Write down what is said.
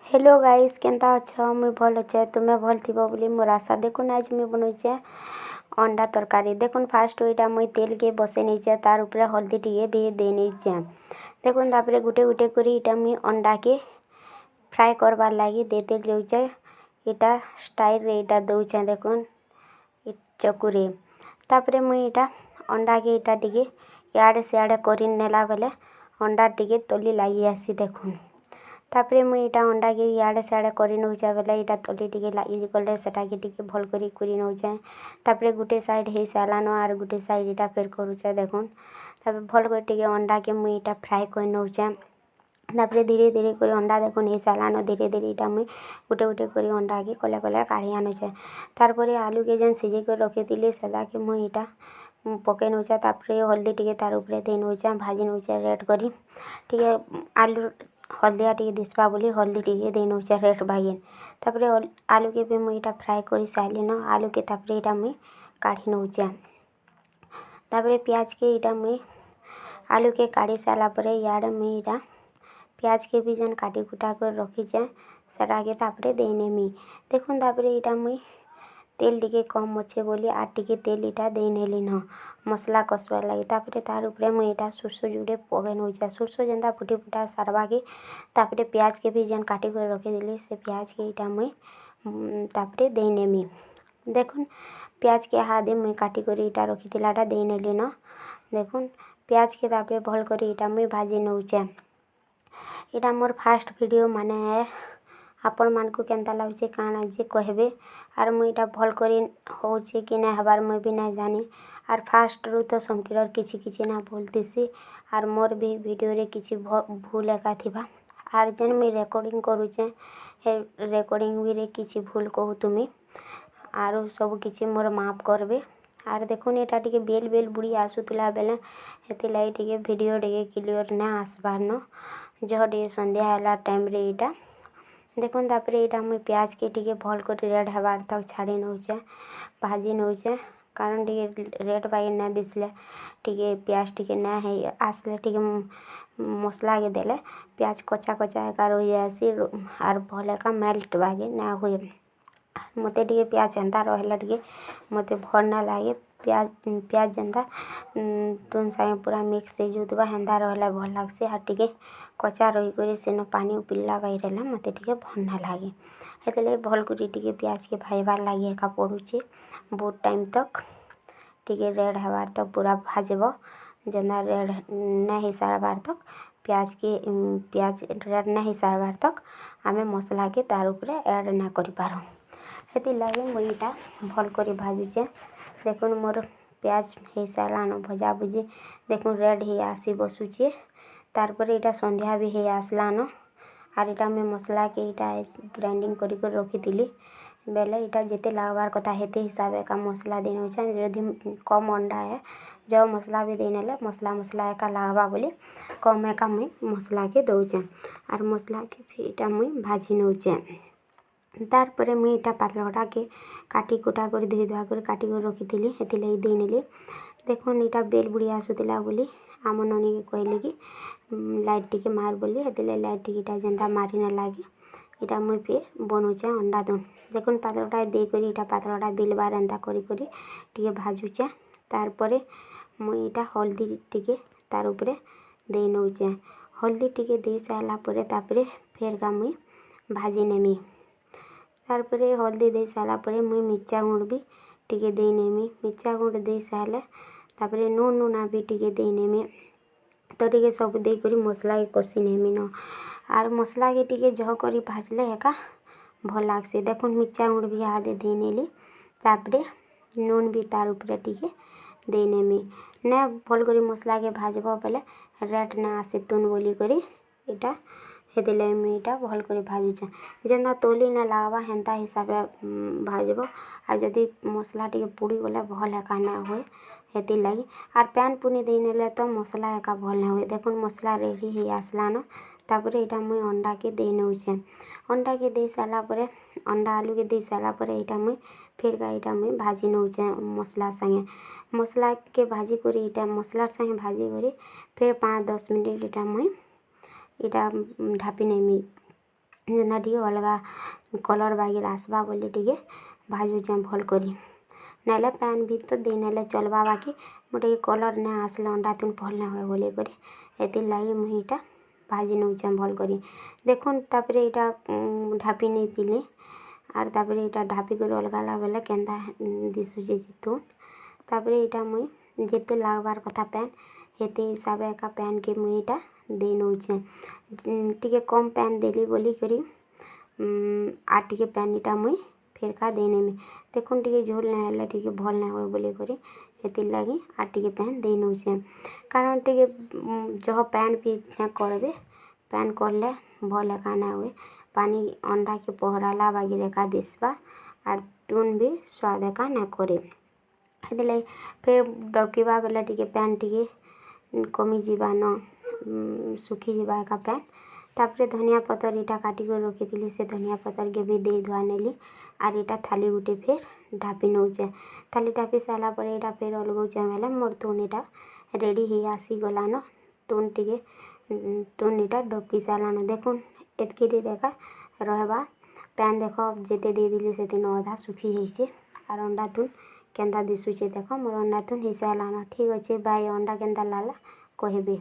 Hello guys केनता अछ मुई भल अच्छे तुमे भल थी बोली मोर आशा। देखुन आज मुई बनौचे अंडा तरकारी। देखुन फास्ट ओइटा मुई तेल के बसे नहींचे तार ऊपर हल्दी टिके भी दे नहींचे। देखुन तापरे गुटे गुटे करी इटा मुई अंडा के फ्राई करबार लागी देते जाउचे। इटा स्टाइल रे इटा दउचे देखुन चकुरे। तापरे मुई इटा अंडा के इटा टिके याडे सियाडे करी नेला बेले अंडा टिके तली लागी आसी देखुन। तापरे मुई इटा अंडा के याडे सियाडे करी नउचे बेले इटा तली टिके लागी गले सेटा के टिके भल करी कुरी नउचे। तापरे गुटे side hay सालानो are Gute side इटा फेर करूचे देखुन। तापरे भल करी टिके अंडा के मुई इटा फ्राई कर नउचे। तापरे धीरे धीरे करी अंडा देखुन हेई सालानो धीरे धीरे इटा मुई गुटे गुटे करी अंडा के कले कले काढ़ी आनुचे। तारपरे आलू के जेन सिझे कर रखिथिली सेटा के मुई इटा पके नउचे। तापरे हल्दी टिके तार ऊपर दे नउचे भाजी नउचे रेड करी टिके आलू हल्दिया टिके दिसबा बोली हल्दी टिके दे नउचे रेड भागिन। तापरे आलू के भी मुई इटा फ्राई करी सारिलिन। आलू के तापरे इटा मुई काढ़ी नउचे। तापरे प्याज के इटा मुई आलू के काढ़ी सारला परे याडे मुई इटा प्याज के भी जेन काटी कुटा कर रखीचे सेटा के तापरे दे नेमी। देखुन तापरे इटा मुई तेल टिके कम अच्छे बोली आर टिके तेल इटा दे नेलिन मसला कसबार लागी। तापरे तार ऊपर मुई इटा सुरसो जुड़े पके नउचे। सुरसो जेनता फुटी फुटा सारबा के तापरे प्याज के भी जेन काटी कर रखिथिली से प्याज के इटा मुई तापरे दे नेमी। देखुन प्याज के हादे मुई काटी कर इटा रखिथिलाटा दे नेलिन। देखुन प्याज के तापरे भल करी इटा मुई भाजी नउचे। इटा मोर फास्ट वीडियो माने आपण मानकु केनता लाଗୁଛି काना जे कहबे आर मुई इटा भल करी होउछि कि ना हबार मुई भी ना जानी। आर फास्ट रु तो संकीरर किछि किछि ना बोलतिसी आर मोर भी वीडियो रे किछि भूल एका थिबा। आर जेन मुई रेकॉर्डिंग करूचे हे रेकॉर्डिंग भी रे किछि भूल कहू तुमी आरो सब किछि मोर माफ करबे। आर देखुन एटा टिके बेल बेल बुड़ी आसुतला बेले हेति लाई टिके वीडियो टिके क्लियर ना आसबार न जह टिके संध्या होला टाइम रे इटा। देखुन तापरे इटा मुई प्याज के टिके भल करी रेड हबार तक छाड़ी नउचे भाजी नउचे। कारण टिके रेड बागी ना दिसले टिके प्याज टिके ना है आसले टिके मसला के देले प्याज कच्चा कच्चा एका रही जासी आर भल एका मेल्ट बागे ना हुए। मते टिके प्याज एंता रहला टिके मते भल ना लागे। प्याज जेनता तुन सागे पूरा मिक्स हो जुतबा हेंता रहला भल लागसी। आर टिके कच्चा रही करे सेनो पानी पिल्ला बाई रहला मते टिके भल ना लागे। हेतले भल करी टिके प्याज के भाजबार लागी एका पड़ुछि बहुत टाइम तक टिके रेड हबार तक पूरा भाजब जेना रेड ना ही सारबार तक प्याज रेड ना ही सारबार तक आमे मसला के तार ऊपर ऐड ना करि पारो। हेति लागे मुई इटा भल करी भाजुचे। देखुन मोर प्याज हे सालानो भजा भुजी देखुन रेड ही आसी बसुचे। तार पर इटा संध्या भी हे आसलानो आर इटा में मसला के इटा ग्राइंडिंग करी कर रखिथिली बेले इटा जेते लागबार कथा हेते हिसाबे का मसला देनउचे। यदि कम अंडा है जब मसला भी देनेले मसला एका लागबा बोली कम एका मुई मसला के दउचे आर मसला के फिर इटा मुई भाजी नउचे। तार परे मुई इटा पातलघटा के काटी कुटा कर धोई धुआ कर काटी कर रखिथिली हेति लई दे नेली। देखुन इटा बेल बुड़ी आसुतिला बोली आम ननी के कहले कि लाइट टिके मार बोली हेति लई लाइट टिके इटा जेनता मारी ना लागे इटा मुई फिर बनउचे अंडा दुन। देखुन पातलघटा दे करी इटा पातलघटा बेलबार एंता करी करी टिके भाजुचे। तार परे मुई इटा हल्दी टिके तार ऊपर दे नउचे। हल्दी टिके दे सारला परे तापरे फेर का मुई भाजी नेमी। तार परे हल्दी दे सारला परे मुई मिर्चा गुंड भी टिके दे नेमी। मिर्चा गुंड दे सारले तापरे नून नूना भी टिके दे नेमी। तो टिके सब दे करी मसला के कसी नेमी न आर मसला के टिके जह करी भाजले एका भल लागसी। देखुन मिर्चा गुंड भी आधे दे नेली तापरे नून भी तार ऊपर टिके दे नेमी। ना भल करी मसला के भाजब बेले रेड ना आसे तुन बोली करी इटा हेति लई मुई इटा भल करी भाजुचे। जेनता तोली ना लागबा हेंता हिसाबे भाजब आर जदि मसला टिके पुड़ी गले भल एका ना हुए हेति लगी। आर पैन पुनी दे नेले तो मसला एका भल ना हुए। देखुन मसला रेडी हे आसलानो तापरे इटा मुई अंडा के दे नउचे। अंडा के दे सारला परे अंडा आलू के दे सारला परे इटा मुई फिर का इटा मुई भाजी नउचे मसला संगे। मसला के भाजी करी इटा मसला संगे भाजी करी फिर 5-10 मिनिट इटा मुई इटा ढापी नेमी। ଯେନ୍ତା ଟିକେ ଅଲଗା କଲର୍ ବାଗିର ଆସ୍ବା ବୋଲି ଟିକେ ଭାଜୁଛେଁ ଭଲ୍ କରି। ନାଇଁଲେ ପାଏନ୍ ବି ତ ଦେଇନେଲେ ଚଲ୍ବା, ବାକି ମୁଁ ଟିକେ କଲର୍ ନାଇଁ ଆସ୍ଲେ ଅଣ୍ଡା ତୁନ୍ ଭଲ୍ ନାଇଁ ହୁଏ ବୋଲିକରି ହେଥିର୍ଲାଗି ମୁଇଁ ଇଟା ଭାଜି ନଉଛେଁ ଭଲ୍ କରି। ଦେଖୁନ୍ ତାପରେ ଇଟା ଢାପି ନେଇଥିଲି, ଆର୍ ତାପରେ ଇଟା ଢାପିକରି ଅଲଗାଲା ବେଲେ କେନ୍ତା ଦିଶୁଛେ ଯେ ତୁନ୍। ତାପରେ ଇଟା ମୁଇଁ ଯେତେ ଲାଗ୍ବାର୍ କଥା ପାଏନ୍ ହେତେ ହିସାବେ ଏକା ପାଏନ୍କେ ମୁଇଁ ଇଟା ଦେଇ ନଉଛେଁ। ଟିକେ କମ୍ ପାଏନ୍ ଦେଲି ବୋଲିକରି ଆର୍ ଟିକେ ପାଏନ୍ ଇଟା ମୁଇଁ ଫେର୍କା ଦେଇନେମି। ଦେଖୁନ୍ ଟିକେ ଝୋଲ୍ ନାଇଁ ହେଲେ ଟିକେ ଭଲ୍ ନାଇଁ ହୁଏ ବୋଲିକରି ହେଥିର୍ଲାଗି ଆର୍ ଟିକେ ପାଏନ୍ ଦେଇ ନଉଛେଁ। କାରଣ ଟିକେ ଜହ ପାଏନ୍ ବି ନାଇଁ କର୍ବେ, ପାଏନ୍ କର୍ଲେ ଭଲ୍ ଏକା ନାଇଁ ହୁଏ। ପାନି ଅଣ୍ଡାକେ ପହ୍ରାଲା ବାଗିର୍ ଏକା ଦିସ୍ବା, ଆର୍ ତୁନ୍ ବି ସ୍ୱାଦ୍ ଏକା ନାଇଁ करे। ହେଥିର୍ଲାଗି ଫେର୍ ଡବ୍କିବା ବେଲେ ଟିକେ ପାଏନ୍ ଟିକେ କମିଯିବାନ, ଶୁଖିଯିବା ଏକା ପାଏନ୍। ତାପରେ ଧନିଆ ପତର୍ ଇଟା କାଟିକରି ରଖିଥିଲି, ସେ ଧନିଆ ପତର୍କେ ବି ଦେଇ ଧୁଆ ନେଲି। ଆର୍ ଇଟା ଥାଲି ଗୁଟେ ଫେର୍ ଢାପି ନଉଛେଁ। ଥାଲି ଢାପି ସାର୍ଲା ପରେ ଇଟା ଫେର୍ ଅଲ୍ଗଉଛେଁ ବେଲେ ମୋର୍ ତୁନ୍ ଇଟା ରେଡ଼ି ହେଇ ଆସିଗଲାନ। ତୁନ୍ ଇଟା ଡବ୍କି ସାର୍ଲାନ। ଦେଖୁନ୍ ଏତ୍କିରେ ଏକା ରହେବା। ପାଏନ୍ ଦେଖ ଯେତେ ଦେଇଥିଲି ସେଦିନ ଅଧା ଶୁଖି ଯାଇଛେ। ଆର୍ ଅଣ୍ଡା ତୁନ୍ କେନ୍ତା ଦିଶୁଛେ ଦେଖ, ମୋର୍ ଅଣ୍ଡା ତୁନ୍ ହେଇସାର୍ଲାନ। ଠିକ୍ ଅଛେ, ବାଏ। ଅଣ୍ଡା କେନ୍ତା ଲାଗ୍ଲା କହେବେ।